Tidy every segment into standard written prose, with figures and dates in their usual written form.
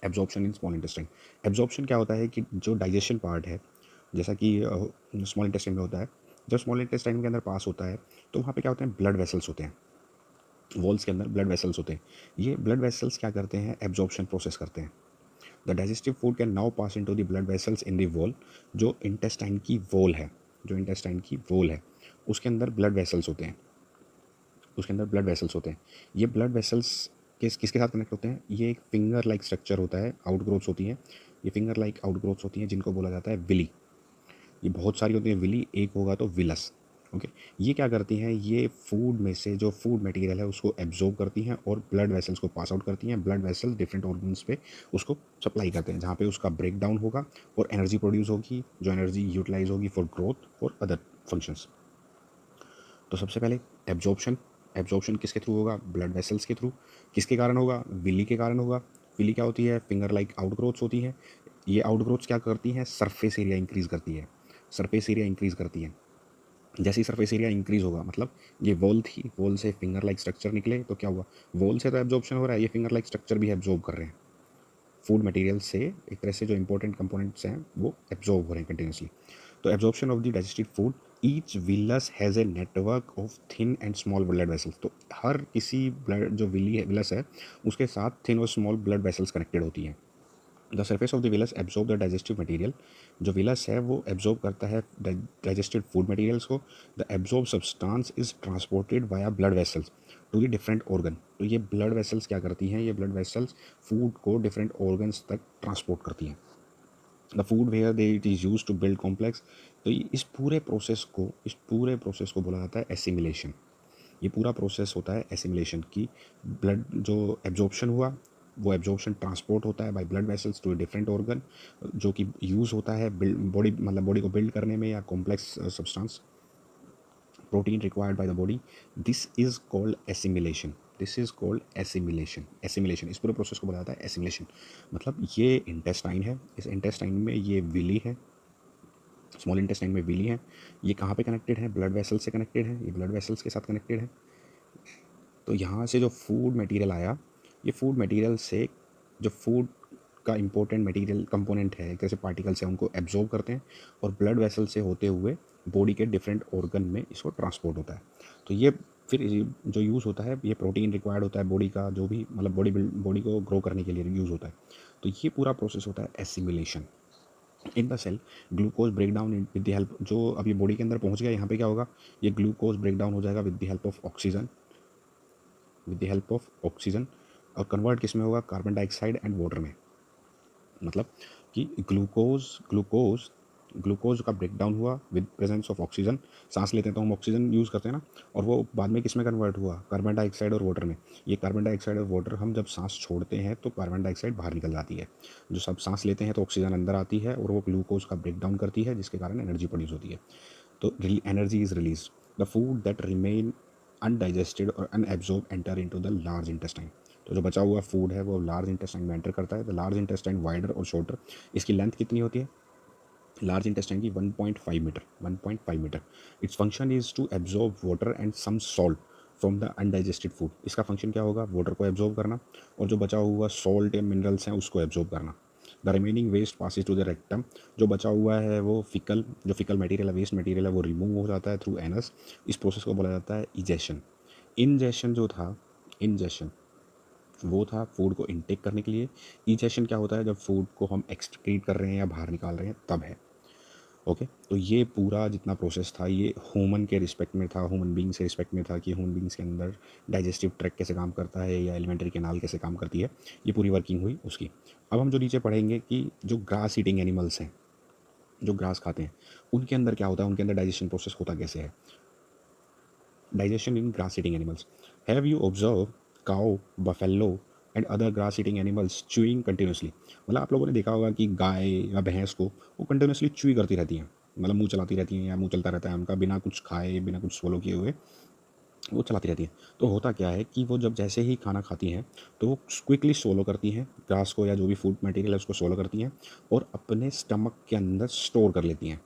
Absorption in small intestine. Absorption क्या होता है कि जो डाइजेशन पार्ट है, जैसा कि स्मॉल इंटेस्टाइन में होता है, जब स्मॉल इंटेस्टाइन के अंदर पास होता है तो वहाँ पे क्या होते हैं, ब्लड वेसल्स होते हैं, वॉल्स के अंदर ब्लड वेसल्स होते हैं। ये ब्लड वेसल्स क्या करते हैं, एब्जॉर्प्शन प्रोसेस करते हैं। The digestive food can now pass into the blood vessels in the wall. जो इंटेस्टाइन की वॉल है, जो इंटेस्टाइन की वॉल है, उसके अंदर ब्लड वेसल्स होते हैं, उसके अंदर ब्लड वेसल्स होते हैं। ये ब्लड वेसल्स किसके साथ कनेक्ट होते हैं, ये एक फिंगर लाइक स्ट्रक्चर होता है, आउटग्रोथ्स होती हैं, ये फिंगर लाइक आउटग्रोथ्स होती हैं जिनको बोला जाता है विली। ये बहुत सारी होती हैं विली, एक होगा तो विलस। ओके, ये क्या करती हैं, ये फूड में से जो फूड मटेरियल है उसको एब्जॉर्ब करती हैं और ब्लड वेसल्स को पास आउट करती हैं। ब्लड वेसल्स डिफरेंट ऑर्गन्स पे उसको सप्लाई करते हैं, जहाँ पे उसका ब्रेक डाउन होगा और एनर्जी प्रोड्यूस होगी, जो एनर्जी यूटिलाइज होगी फॉर ग्रोथ और अदर फंक्शंस। तो सबसे पहले एब्जॉर्प्शन, एब्जॉर्प्शन किसके थ्रू होगा, ब्लड वेसल्स के थ्रू। किसके कारण होगा, विली के कारण होगा। विली क्या होती है, फिंगर लाइक आउटग्रोथ्स होती हैं। ये आउटग्रोथ्स क्या करती हैं, सरफेस एरिया इंक्रीज करती है, सरफेस एरिया इंक्रीज करती है। जैसे ही सरफेस एरिया इंक्रीज होगा, मतलब ये वॉल थी, वॉल से फिंगर लाइक स्ट्रक्चर निकले तो क्या हुआ, वॉल से तो एब्जॉर्प्शन हो रहा है, ये फिंगर लाइक स्ट्रक्चर भी एब्जॉर्ब कर रहे हैं फूड मटेरियल से। एक तरह से जो इंपॉर्टेंट कंपोनेंट्स हैं वो एब्जॉर्ब हो रहे हैं कंटिन्यूसली। तो absorption of the digested food, each villous has a network of thin and small blood vessels. तो हर किसी ब्लड जो विली है, विलस है, उसके साथ थिन और स्मॉल ब्लड वेसल्स कनेक्टेड होती हैं। The surface of the villus absorb the digestive material. जो विलस है वो एब्जॉर्ब करता है डाइजेस्टेड फूड मटेरियल्स को। The absorb substance is transported via blood vessels to the different organ. तो ये ब्लड वेसल्स क्या करती हैं, ये ब्लड वेसल्स फूड को डिफरेंट ऑर्गन्स तक ट्रांसपोर्ट करती हैं। The food where they it is use to build complex. तो इस पूरे प्रोसेस को बोला जाता है एसिमिलेशन। ये पूरा प्रोसेस होता है एसिमिलेशन की। ब्लड जो एब्जॉर्प्शन हुआ, वो एब्जॉर्प्शन ट्रांसपोर्ट होता है by blood vessels to different organ, जो कि यूज़ होता है बॉडी, मतलब बॉडी को बिल्ड करने में, या complex substance protein required by the body. This is called assimilation, this is called assimilation. Assimilation, इस पूरे प्रोसेस को बोला जाता है एसिमिलेशन। मतलब ये इंटेस्टाइन है, इस इंटेस्टाइन में ये विली है, स्मॉल इंटेस्टाइन में विली है। ये कहाँ पे कनेक्टेड है, ब्लड वेसल से कनेक्टेड है, ये ब्लड वेसल्स के साथ कनेक्टेड है। तो यहाँ से जो फूड मटेरियल आया, ये फूड मटेरियल से जो फूड का इंपॉर्टेंट मटेरियल कंपोनेंट है, एक तरह से पार्टिकल्स हैं, उनको एब्जॉर्ब करते हैं और ब्लड वेसल से होते हुए बॉडी के डिफरेंट ऑर्गन में इसको ट्रांसपोर्ट होता है। तो ये फिर जो यूज़ होता है, ये प्रोटीन रिक्वायर्ड होता है बॉडी का, जो भी मतलब बॉडी को ग्रो करने के लिए यूज़ होता है। तो ये पूरा प्रोसेस होता है assimilation. In the cell glucose break down with the help, जो अब ये बॉडी के अंदर पहुंच गया, यहाँ पे क्या होगा, ये ग्लूकोज ब्रेक डाउन हो जाएगा with the help of oxygen, with the help of oxygen. और कन्वर्ट किस में होगा, कार्बन डाइऑक्साइड एंड वाटर में। मतलब कि ग्लूकोज ग्लूकोज का ब्रेक डाउन हुआ विद प्रेजेंस ऑफ ऑक्सीजन। सांस लेते हैं तो हम ऑक्सीजन यूज़ करते हैं ना, और वो बाद में किस में कन्वर्ट हुआ, कार्बन डाइऑक्साइड और वाटर में। ये कार्बन डाइऑक्साइड और वाटर, हम जब सांस छोड़ते हैं तो कार्बन डाइऑक्साइड बाहर निकल जाती है, जो सब सांस लेते हैं तो ऑक्सीजन अंदर आती है और वो ग्लूकोज का ब्रेक डाउन करती है, जिसके कारण एनर्जी प्रोड्यूस होती है। तो energy is release. The food that remain undigested और unabsorb enter into the large intestine. तो जो बचा हुआ फूड है वो लार्ज इंटेस्टाइन में एंटर करता है। द लार्ज इंटेस्टाइन वाइडर और शॉर्टर। इसकी लेंथ कितनी होती है, लार्ज इंटेस्टाइन की 1.5 metre, 1.5 metre. Its function is to absorb water and some salt from the undigested food. इसका फंक्शन क्या होगा, वाटर को एब्जॉर्ब करना और जो बचा हुआ सॉल्ट या मिनरल्स हैं उसको एब्जॉर्ब करना। The remaining waste passes to the rectum. जो बचा हुआ है वो जो फिकल मटेरियल है, वेस्ट मटेरियल है, वो रिमूव हो जाता है थ्रू एनस। इस प्रोसेस को बोला जाता है इजेशन। इनजेशन जो था, इनजेशन वो था फूड को इनटेक करने के लिए। इजेशन क्या होता है, जब फूड को हम एक्सक्रीट कर रहे हैं या बाहर निकाल रहे हैं तब है। ओके, तो ये पूरा जितना प्रोसेस था ये ह्यूमन के रिस्पेक्ट में था, ह्यूमन बींग्स के रिस्पेक्ट में था कि ह्यूमन बींग्स के अंदर डाइजेस्टिव ट्रैक्ट कैसे काम करता है या एलिमेंट्री कैनाल कैसे काम करती है, ये पूरी वर्किंग हुई उसकी। अब हम जो नीचे पढ़ेंगे कि जो ग्रास ईटिंग एनिमल्स हैं, जो ग्रास खाते हैं, उनके अंदर क्या होता है, उनके अंदर डाइजेशन प्रोसेस होता कैसे है। Digestion in grass eating animals. Have you observe cow, buffalo and other grass eating animals chewing continuously. मतलब आप लोगों ने देखा होगा कि गाय या भैंस को वो कंटिन्यूसली च्यूई करती रहती हैं, मतलब मुंह चलाती रहती हैं या मुंह चलता रहता है उनका, बिना कुछ खाए, बिना कुछ swallow किए हुए वो चलाती रहती हैं। तो होता क्या है कि वो जब जैसे ही खाना खाती हैं तो वो क्विकली swallow करती हैं ग्रास को या जो भी फूड मटेरियल है उसको swallow करती हैं और अपने स्टमक के अंदर स्टोर कर लेती हैं।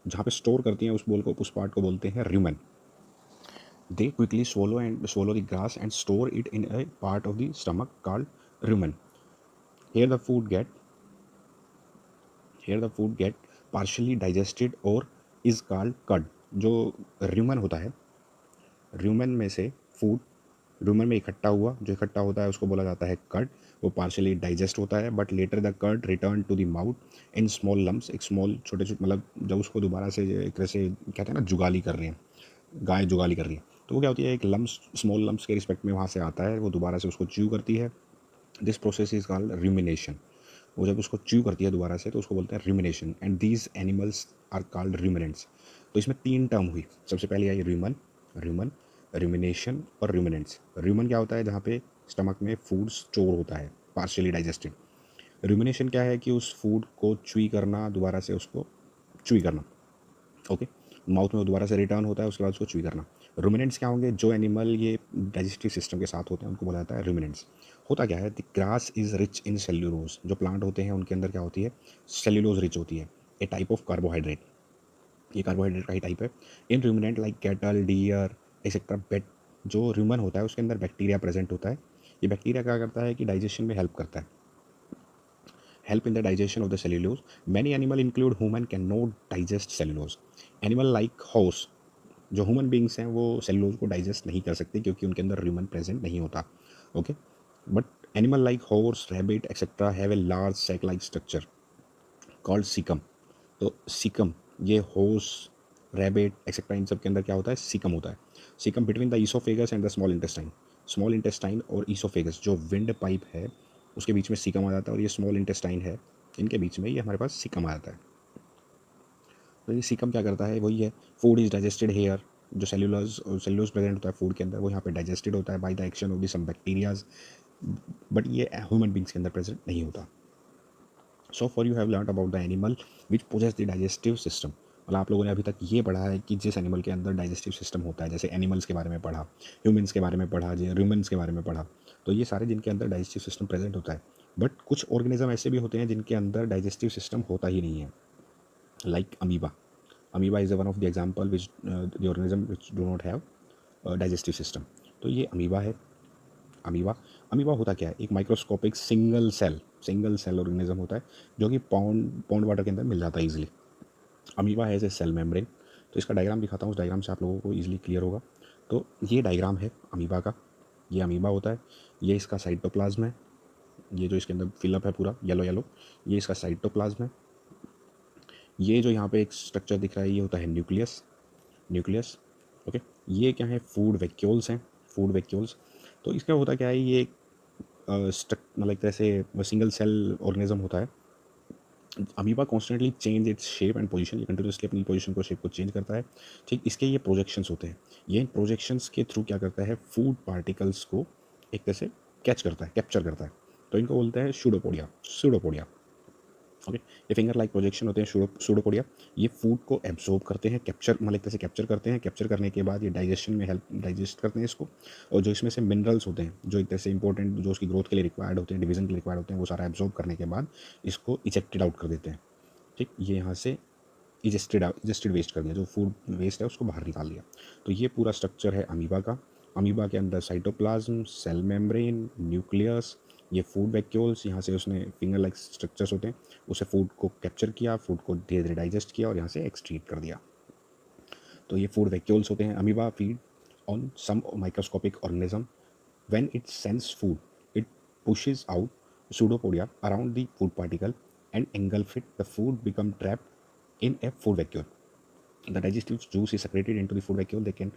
जहाँ पे स्टोर करती हैं उस पार्ट को बोलते हैं rumen। They quickly swallow the grass and store it in a part of the stomach called rumen. here the food get here the food get partially digested और is called cud. जो rumen होता है, rumen में से food Roman में इकट्ठा हुआ, जो इकट्ठा होता है उसको बोला जाता है कर्ड। वो पार्शली डाइजेस्ट होता है, but later the cud return to the mouth in small lumps. एक स्मॉल छोटे छोटे, मतलब जब उसको दोबारा से एक तरह से कहते हैं ना, जुगाली कर रहे हैं, गाय जुगाली कर रही है, तो वो क्या होती है, एक लम्स, स्मॉल लम्स के रिस्पेक्ट में वहाँ से आता है, वो दोबारा से उसको च्यू करती है। This process is called rumination. वो जब उसको च्यू करती है दोबारा से तो उसको बोलते हैं rumination. And these animals are called ruminants. तो इसमें 3 टर्म हुई। सबसे पहले आई र्यूमन, र्यूमन, रिमिनेशन और रिमिनेंट्स। र्यूमन क्या होता है, जहाँ पे स्टमक में फूड स्टोर होता है, पार्शियली डाइजेस्टेड। रिमिनेशन क्या है कि उस फूड को च्यूई करना, दोबारा से उसको च्यूई करना, ओके, माउथ में वो दोबारा से रिटर्न होता है, उसके बाद उसको च्यूई करना। रूमिनेंट्स क्या होंगे, जो एनिमल ये डाइजेस्टिव सिस्टम के साथ होते हैं उनको बोला जाता है रूमिनेंट्स। होता क्या है, the grass is rich in cellulose. जो प्लांट होते हैं उनके अंदर क्या होती है, सेल्यूलोज रिच होती है, ए टाइप ऑफ कार्बोहाइड्रेट। ये कार्बोहाइड्रेट का ही टाइप है। In ruminant like cattle, deer et cetera, but, जो ह्यूमन होता है उसके अंदर बैक्टीरिया प्रेजेंट होता है। ये बैक्टीरिया क्या करता है कि डाइजेशन में हेल्प करता है, help in the digestion of the cellulose. Many animal include human cannot digest cellulose. Animal like horse, जो ह्यूमन बींग्स हैं वो सेलुलोज को डाइजेस्ट नहीं कर सकते क्योंकि उनके अंदर ह्यूमन प्रेजेंट नहीं होता, okay. But animal like horse, rabbit etcetera have a large sac like structure called caecum. तो सीकम, ये हॉर्स, रैबिट एक्सेट्रा, इन सब के अंदर क्या होता है, सीकम होता है। Caecum between the oesophagus and the small intestine. Small intestine और ईसोफेगस, जो विंड पाइप है उसके बीच में सीकम आ जाता है, और ये स्मॉल इंटेस्टाइन है, इनके बीच में ये हमारे पास सीकम आ जाता है। तो ये सीकम क्या करता है, वही है, फूड इज डाइजेस्टेड हेयर। जो सेल्यूलोज प्रेजेंट होता है फूड के अंदर, वो यहाँ पे डाइजेस्टेड होता है by the action of the some bacterias, but ये ह्यूमन बींग्स के अंदर प्रेजेंट नहीं होता। So for you have learn about the animal which possess the digestive system. मतलब आप लोगों ने अभी तक ये पढ़ा है कि जिस एनिमल के अंदर डाइजेस्टिव सिस्टम होता है, जैसे एनिमल्स के बारे में पढ़ा, ह्यूमन्स के बारे में पढ़ा, ह्यूमन्स के बारे में पढ़ा, तो ये सारे जिनके अंदर डाइजेस्टिव सिस्टम प्रेजेंट होता है। बट कुछ ऑर्गेनिज्म ऐसे भी होते हैं जिनके अंदर डाइजेस्टिव सिस्टम होता ही नहीं है, like amoeba. Amoeba is one of the example which the organism which do not have digestive system. तो ये अमीबा है। अमीबा, अमीबा होता क्या है, एक माइक्रोस्कोपिक सिंगल सेल ऑर्गेनिज्म होता है, जो कि पॉन्ड वाटर के अंदर मिल जाता है ईजिली। अमीबा है एज ए सेल मेम्ब्रेन। तो इसका डायग्राम दिखाता हूँ, उस डायग्राम से आप लोगों को ईजिली क्लियर होगा। तो ये डायग्राम है अमीबा का, ये अमीबा होता है, ये इसका साइटोप्लाज्म है, ये जो इसके अंदर फिलअप है पूरा येलो येलो, ये इसका साइटोप्लाज्म है। ये जो यहाँ पे एक स्ट्रक्चर दिख रहा है, ये होता है न्यूक्लियस, न्यूक्लियस, ओके। ये क्या है, फूड वैक्यूल्स हैं, फूड वैक्यूल्स। तो इसका होता क्या है, ये मतलब एक तरह से सिंगल सेल ऑर्गेनिज्म होता है। Amoeba constantly change its shape and position, ये कंटिन्यूसली अपनी पोजीशन को, शेप को चेंज करता है, ठीक। इसके ये प्रोजेक्शंस होते हैं, ये प्रोजेक्शंस के थ्रू क्या करता है, फूड पार्टिकल्स को एक तरह से कैच करता है, कैप्चर करता है। तो इनको बोलते हैं सूडोपोडिया, सूडोपोडिया, ओके। ये फिंगर लाइक प्रोजेक्शन होते हैं सूडोपोडिया। ये फूड को एब्जॉर्ब करते हैं, कैप्चर, मतलब एक तरह से कैप्चर करते हैं। कैप्चर करने के बाद ये डाइजेशन में हेल्प, डाइजेस्ट करते हैं इसको, और जो इसमें से मिनरल्स होते हैं, जो एक तरह से इंपॉर्टेंट, जो उसकी ग्रोथ के लिए रिक्वायर्ड होते हैं, डिवीजन के लिए रिक्वायर्ड होते हैं, वो सारा एब्जॉर्ब करने के बाद इसको इजेक्टेड आउट कर देते हैं, ठीक। ये यहाँ से इजेस्टेड वेस्ट कर दिया, जो फूड वेस्ट है उसको बाहर निकाल दिया। तो ये पूरा स्ट्रक्चर है अमीबा का। अमीबा के अंदर साइटोप्लाज्म, सेल मेम्ब्रेन, न्यूक्लियस, ये फूड वैक्यूल्स, यहाँ से उसने फिंगर लाइक स्ट्रक्चर्स होते हैं, उसे फूड को कैप्चर किया, फूड को धीरे धीरे डाइजेस्ट किया और यहाँ से एक्सट्रीट कर दिया। तो ये फूड वैक्यूल्स होते हैं। Amoeba feed on some microscopic organism. When it sense food, it pushes out pseudopodia around the food particle and engulf it. The food become trapped in a food vacuole. The digestive juice is secreted into the food vacuole.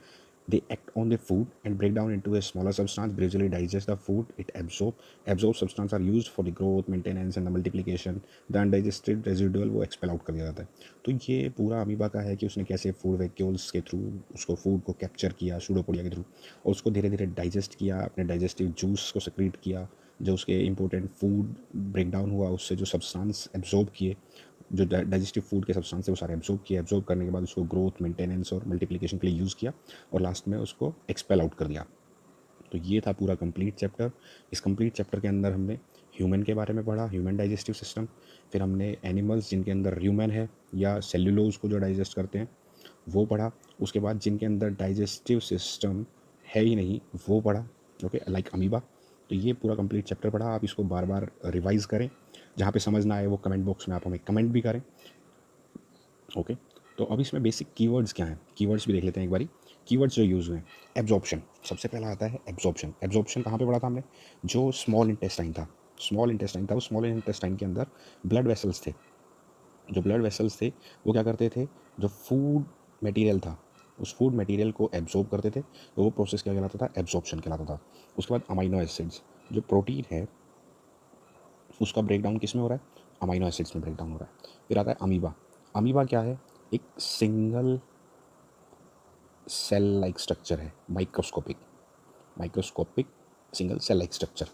They act on the food and break down into a smaller substance, gradually digest the food it absorb substance are used for the growth, maintenance and the multiplication. The undigested residual वो expel out कर दिया जाता है। तो ये पूरा amoeba का है कि उसने कैसे फूड वैक्यूल्स के थ्रू उसको फूड को कैप्चर किया सूडोपोडिया के थ्रू, और उसको धीरे धीरे डाइजेस्ट किया, अपने डाइजेस्टिव जूस को सेक्रेट किया, जो उसके इंपॉर्टेंट फूड ब्रेक डाउन हुआ उससे जो सब्सटेंस एब्जॉर्ब किए, जो डाइजेस्टिव फूड के सब्सटेंस है वो सारे एब्जॉर्ब किए, एब्जॉर्ब करने के बाद उसको ग्रोथ, मेंटेनेंस और मल्टीप्लिकेशन के लिए यूज़ किया, और लास्ट में उसको एक्सपेल आउट कर दिया। तो ये था पूरा कंप्लीट चैप्टर। इस कंप्लीट चैप्टर के अंदर हमने ह्यूमन के बारे में पढ़ा, ह्यूमन डाइजेस्टिव सिस्टम। फिर हमने एनिमल्स जिनके अंदर ह्यूमन है या सेल्यूलोज को जो डाइजेस्ट करते हैं वो पढ़ा। उसके बाद जिनके अंदर डाइजेस्टिव सिस्टम है ही नहीं वो पढ़ा, ओके, लाइक अमीबा। तो ये पूरा कंप्लीट चैप्टर पढ़ा, आप इसको बार बार रिवाइज़ करें, जहाँ पे समझ ना आए वो कमेंट बॉक्स में आप हमें कमेंट भी करें। ओके, तो अब इसमें बेसिक कीवर्ड्स क्या हैं, कीवर्ड्स भी देख लेते हैं एक बारी। कीवर्ड्स जो यूज़ हुए हैं, एब्जॉर्प्शन सबसे पहला आता है। एब्जॉर्प्शन, एब्जॉर्प्शन कहाँ पे पढ़ा था हमने, जो स्मॉल इंटेस्टाइन था, स्मॉल इंटेस्टाइन था, उस स्मॉल इंटेस्टाइन के अंदर ब्लड वेसल्स थे। जो ब्लड वेसल्स थे वो क्या करते थे, जो फूड मटेरियल था उस फूड मटेरियल को एब्जॉर्ब करते थे, तो वो प्रोसेस क्या कहलाता था, एब्जॉर्प्शन कहलाता था। उसके बाद अमाइनो एसिड्स, जो प्रोटीन है उसका ब्रेक डाउन किस में हो रहा है, अमाइनो एसिड्स में ब्रेक डाउन हो रहा है। फिर आता है अमीबा। अमीबा क्या है, एक सिंगल सेल लाइक स्ट्रक्चर है, microscopic, microscopic single cell like structure.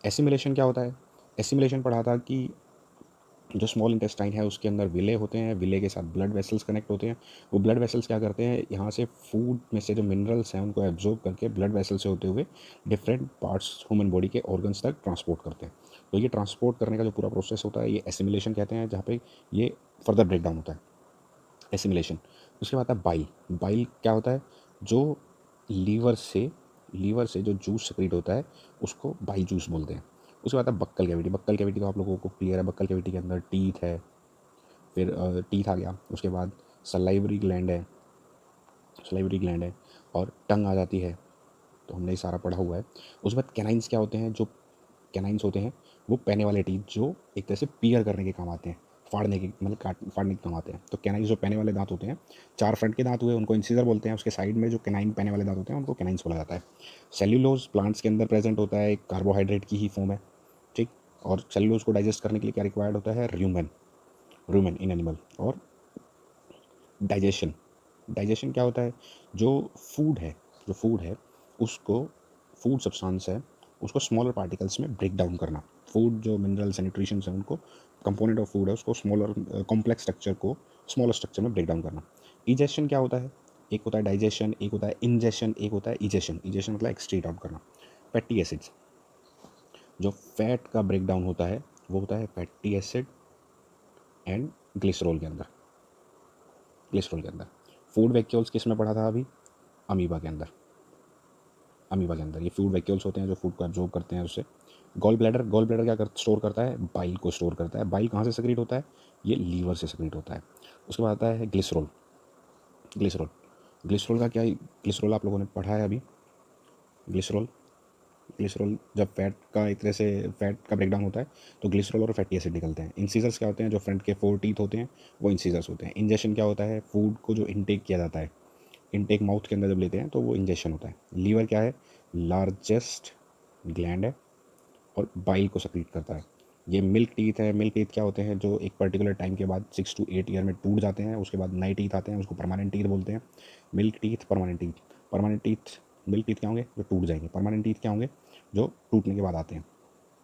Assimilation क्या होता है, एसिमिलेशन पढ़ा था कि जो स्मॉल इंटेस्टाइन है उसके अंदर विले होते हैं, विले के साथ ब्लड वेसल्स कनेक्ट होते हैं। वो ब्लड वेसल्स क्या करते हैं, यहाँ से फूड में से जो मिनरल्स हैं उनको एब्जॉर्ब करके ब्लड वेसल से होते हुए डिफरेंट पार्ट्स ह्यूमन बॉडी के ऑर्गन्स तक ट्रांसपोर्ट करते हैं। तो ये ट्रांसपोर्ट करने का जो पूरा प्रोसेस होता है ये एसिमिलेशन कहते हैं, जहाँ पे ये फर्दर ब्रेक डाउन होता है, एसिमिलेशन। उसके बाद आता है बाइल। बाइल क्या होता है, जो लीवर से जो जूस सेक्रेट होता है उसको बाइल जूस बोलते हैं। उसके बाद आता है बक्कल कैविटी। बक्कल कैविटी तो आप लोगों को क्लियर है, बक्कल कैविटी के अंदर टीथ है, फिर टीथ आ गया, उसके बाद सलाइवरी ग्लैंड है, सलाइवरी ग्लैंड है, और टंग आ जाती है। तो हमने ये सारा पढ़ा हुआ है। उसके बाद कैनाइन्स क्या होते हैं, जो कैनाइन्स होते हैं वो पैने वाले टीथ जो एक तरह से पीयर करने के काम आते हैं, फाड़ने के मतलब काट फाड़ने के काम आते हैं। तो कैनाइन्स जो पैने वाले दांत होते हैं, चार फ्रंट के दांत हुए उनको इंसिजर बोलते हैं, उसके साइड में जो कैनाइन पैने वाले दांत होते हैं उनको कैनाइन्स बोला जाता है। सेल्यूलोज प्लांट्स के अंदर प्रेजेंट होता है, एक कार्बोहाइड्रेट की ही फॉर्म है, ठीक। और सेल्यूलोज को डाइजेस्ट करने के लिए क्या रिक्वायर्ड होता है, रूमेन, रूमेन इन एनिमल। और डाइजेशन, डाइजेशन क्या होता है, जो फूड है, जो फूड है उसको, फूड सब्सटेंस है उसको स्मॉलर पार्टिकल्स में ब्रेक डाउन करना। फूड जो मिनरल्स एंड न्यूट्रिशंस हैं उनको, कंपोनेंट ऑफ फूड है उसको स्मॉलर कॉम्प्लेक्स स्ट्रक्चर को स्मॉलर स्ट्रक्चर में ब्रेक डाउन करना। इजेशन क्या होता है, एक होता है डाइजेशन, एक होता है इंजेशन, एक होता है इजेशन। इजेशन मतलब एक्सट्रीट आउट करना। फैटी एसिड्स, जो फैट का ब्रेक डाउन होता है वो होता है फैटी एसिड एंड ग्लिसरॉल के अंदर, ग्लिसरॉल के अंदर। फूड वैक्यूल्स किस में पढ़ा था अभी, अमीबा के अंदर, अमीबा के अंदर ये फूड वैक्यूल्स होते हैं जो फूड को एब्जॉर्ब करते हैं उससे। गॉल ब्लैडर, गॉल ब्लैडर क्या स्टोर करता है, बाइल को स्टोर करता है। बाइल कहाँ से सेक्रेट होता है, ये लीवर से सेक्रेट होता है। उसके बाद आता है ग्लिसरॉल। ग्लिसरॉल, ग्लिसरॉल का क्या, ग्लिसरॉल आप लोगों ने पढ़ा है अभी, ग्लिसरॉल, ग्लिसरॉल जब फैट का एक तरह से फैट का ब्रेकडाउन होता है तो ग्लिसरॉल और फैटी एसिड निकलते हैं। इंसीजर्स क्या होते हैं, जो फ्रंट के 4 टीथ होते हैं वो इंसीजर्स होते हैं। इंजेशन क्या होता है, फूड को जो इनटेक किया जाता है, इनटेक माउथ के अंदर जब लेते हैं तो वो इंजेक्शन होता है। लीवर क्या है, लार्जेस्ट ग्लैंड है और बाइल को सेक्रेट करता है। ये मिल्क टीथ है, मिल्क टीथ क्या होते हैं, जो एक पर्टिकुलर टाइम के बाद 6 to 8 ईयर में टूट जाते हैं, उसके बाद नए टीथ आते हैं, उसको परमानेंट टीथ बोलते हैं। Milk teeth, permanent teeth. Permanent teeth, milk teeth क्या होंगे, जो टूट जाएंगे। परमानेंट टीथ क्या होंगे, जो टूटने के बाद आते हैं।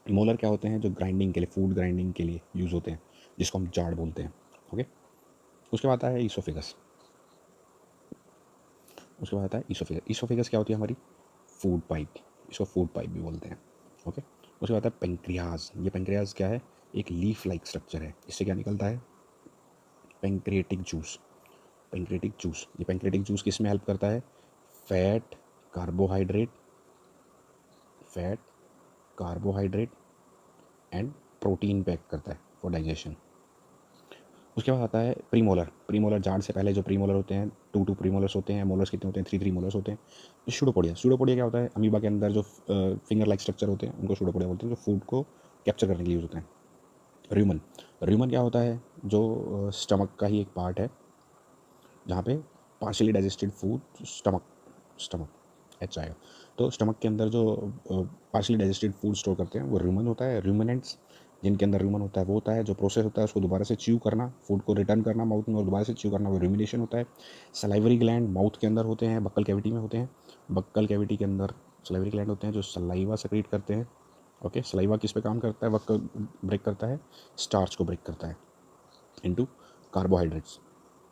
मोलर क्या होते हैं, जो ग्राइंडिंग के लिए, फूड ग्राइंडिंग के लिए यूज़ होते हैं, जिसको हम जाड़ बोलते हैं। ओके, उसके बाद आता है ईसोफेगस। उसके बाद आता है ईसोफेगस। ईसोफेगस क्या होती है हमारी, फूड पाइप, इसको फूड पाइप भी बोलते हैं। ओके, उसके बाद आता है पेंक्रियाज। ये पेंक्रियाज क्या है, एक लीफ लाइक स्ट्रक्चर है, इससे क्या निकलता है, पेंक्रिएटिक जूस। पेंक्रिएटिक जूस, ये पेंक्रिएटिक जूस किस में हेल्प करता है, fat, carbohydrate, fat, carbohydrate and protein pack करता है फॉर डाइजेशन। उसके बाद आता है प्रीमोलर। प्रीमोलर, जाड़ से पहले जो प्रीमोलर होते हैं, 2 प्रीमोलर्स होते हैं। मोलर्स कितने होते हैं, 3 मोलर्स होते हैं। शूडोपोडिया, शूडोपोडिया क्या होता है, अमीबा के अंदर जो फिंगर लाइक स्ट्रक्चर होते हैं उनको शूडोपोडिया बोलते हैं, जो फूड को कैप्चर करने के लिए यूज़ होते हैं। र्यूमन, र्यूमन क्या होता है, जो स्टमक का ही एक पार्ट है, जहाँ पे partially digested food, stomach, stomach H आएगा, तो स्टमक के अंदर जो पार्शली डाइजेस्टेड फूड स्टोर करते हैं वो र्यूमन होता है। र्यूमिनेंट्स, जिनके अंदर र्यूमन होता है वो होता है, जो प्रोसेस होता है उसको दोबारा से च्यू करना, फूड को रिटर्न करना माउथ में और दोबारा से च्यू करना, वो रूमिनेशन होता है। सलाइवरी ग्लैंड माउथ के अंदर होते हैं, बक्कल कैविटी में होते हैं। बक्कल कैविटी के अंदर सलाइवरी ग्लैंड होते हैं जो सलाइवा सेक्रेट करते हैं। ओके, सलाइवा किस पे काम करता है, बक्कल ब्रेक करता है, स्टार्च को ब्रेक करता है इनटू कार्बोहाइड्रेट्स,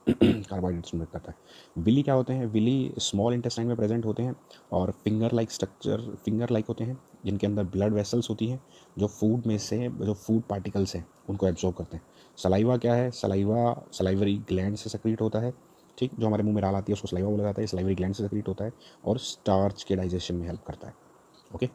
कार्बोहाइड्रेट्स में करता है। विली क्या होते हैं, विली स्मॉल इंटेस्टाइन में प्रेजेंट होते हैं और finger like structure, finger like होते हैं, जिनके अंदर ब्लड वेसल्स होती हैं, जो फूड में से जो फूड पार्टिकल्स हैं उनको एब्जॉर्ब करते हैं। सलाइवा क्या है, सलाइवा सलाइवरी ग्लैंड से सेक्रेट होता है, ठीक, जो हमारे मुंह में लाल आती है उसको सलाइवा बोला जाता है, सलाइवरी ग्लैंड से सेक्रेट होता है और स्टार्च के डाइजेशन में हेल्प करता है। ओके,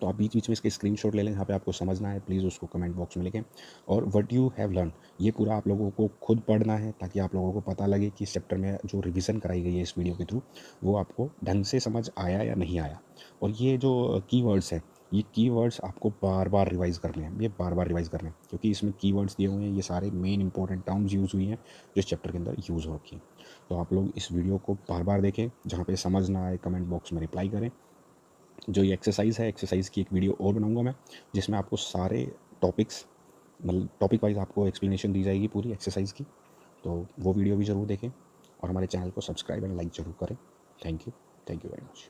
तो आप बीच बीच में इसके स्क्रीनशॉट ले लें, यहाँ पे आपको समझना है, प्लीज़ उसको कमेंट बॉक्स में लिखें। और व्हाट यू हैव लर्न, ये पूरा आप लोगों को खुद पढ़ना है, ताकि आप लोगों को पता लगे कि इस चैप्टर में जो रिवीजन कराई गई है इस वीडियो के थ्रू, वो आपको ढंग से समझ आया या नहीं आया। और ये जो कीवर्ड्स हैं, ये कीवर्ड्स आपको बार बार रिवाइज़ करने हैं, ये बार बार रिवाइज़ करने हैं, क्योंकि इसमें कीवर्ड्स दिए हुए हैं, ये सारे मेन इंपॉर्टेंट टर्म्स यूज़ हुई हैं जो इस चैप्टर के अंदर यूज़ हो रखी हैं। तो आप लोग इस वीडियो को बार बार देखें, जहाँ पे समझ ना आए कमेंट बॉक्स में रिप्लाई करें। जो ये एक्सरसाइज है, एक्सरसाइज की एक वीडियो और बनाऊंगा मैं, जिसमें आपको सारे टॉपिक्स, मतलब टॉपिक वाइज आपको एक्सप्लेनेशन दी जाएगी पूरी एक्सरसाइज की। तो वो वीडियो भी ज़रूर देखें और हमारे चैनल को सब्सक्राइब एंड लाइक ज़रूर करें। Thank you very much.